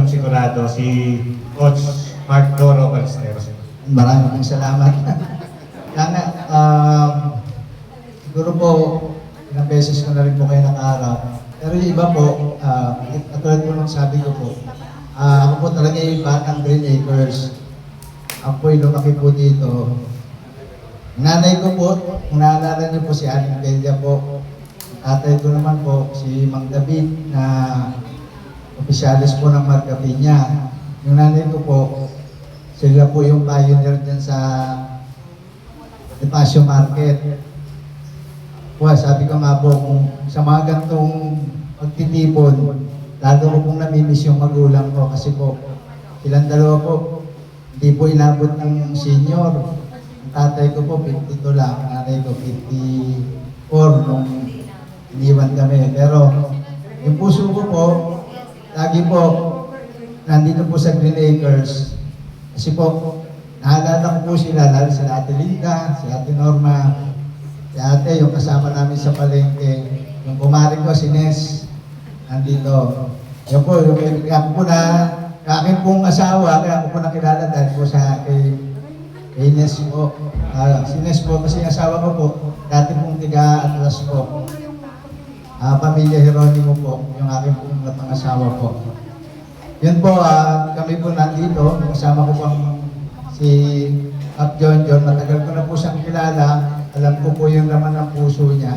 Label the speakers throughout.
Speaker 1: Concepcion sigurado, si Coach Mark Doro Ballesteros.
Speaker 2: Maraming salamat. Kaya nga, siguro po, ilang beses ko na rin po kayo nakaharap. Pero yung iba po, katulad po nung sabi ko po, ako po talaga yung batang Green Acres. Ako po yung lumaki po dito. Nanay ko po, kung naalala niyo po si Aling Belia po, tatay ko naman po, si Mang David, na opisyalis po ng Marca Piña. Yung nanay ko po, sila po yung pioneer dyan sa Epasio Market. Sabi ko nga po, kung sa mga gantong pagtitipon, lalo ko pong namimiss yung magulang ko kasi po, silang dalawa po, hindi po inabot ng senior. Ang tatay ko po, 52 lang, ang nanay ko, 54 nung iniwan kami. Pero yung puso ko po, lagi po, nandito po sa Green Acres. Kasi po, naalala ko po sila, lalo si Ate Linda, si Ate Norma, si Ate, yung kasama namin sa palengke, yung kumari ko, si Nes, nandito. Yan po, yung ako po na, aking pong asawa, kaya ako po nakilala dahil po sa kay Nes po. Si Nes po, kasi yung asawa ko po, dati pong tiga-Atlas po. Pamilya Jeronimo po, yung aking pong pangasawa po. Yun po, kami po nandito, kasama ko pang si Up John, matagal ko na po siyang kilala, alam ko po yung laman ng puso niya.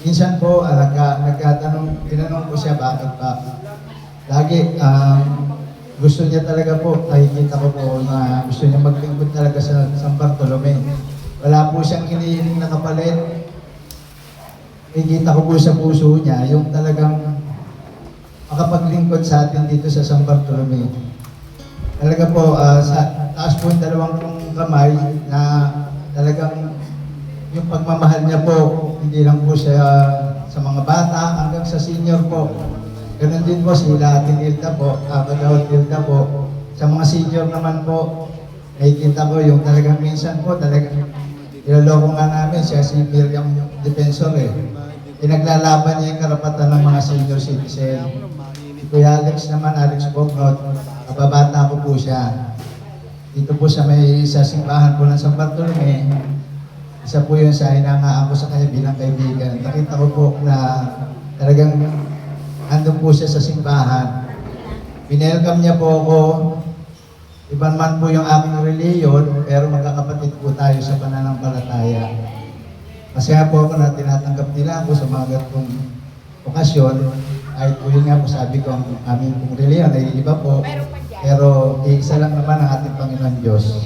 Speaker 2: Minsan po, tinanong ko siya bakit pa. Lagi, gusto niya talaga po, nakikita ko po na gusto niya maglingkod talaga sa San Bartolome. Wala po siyang hinihiling na kapalit. Nakikita ko po sa puso niya, yung talagang makapaglingkod sa atin dito sa San Bartolome. Talaga po, sa taas po yung dalawang kamay na talagang yung pagmamahal niya po, hindi lang po siya sa mga bata, hanggang sa senior po. Ganun din po sila Ating Hilda po, Kagawad Hilda po. Sa mga senior naman po, nakikita ko yung talagang minsan po, talagang ilaloko nga namin siya, si Miriam Defensor Pinaglalaban niya yung karapatan ng mga senior citizen. Kuya Alex naman, Alex Bognot, kababata ko po siya. Dito po sa may sa simbahan po ng San Bartolome, isa po yun sa hinangaan ko sa kanya bilang kaibigan. Nakita ko po na talagang andun po siya sa simbahan. Pinelcome niya po ako. Iban man po yung aking reliyon, pero magkakapatid po tayo sa pananampalataya. Masaya po ako na tinatanggap nila ako sa mga ganitong okasyon. Kahit po yun nga po sabi ko, ang aming pong reliyon ay iba po. Pero isa lang naman ang ating Panginoon Diyos.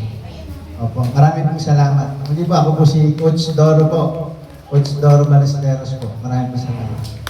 Speaker 2: Opo, maraming pong salamat. Hindi po, ako po si Coach Doro po. Coach Doro Ballesteros po. Maraming po salamat.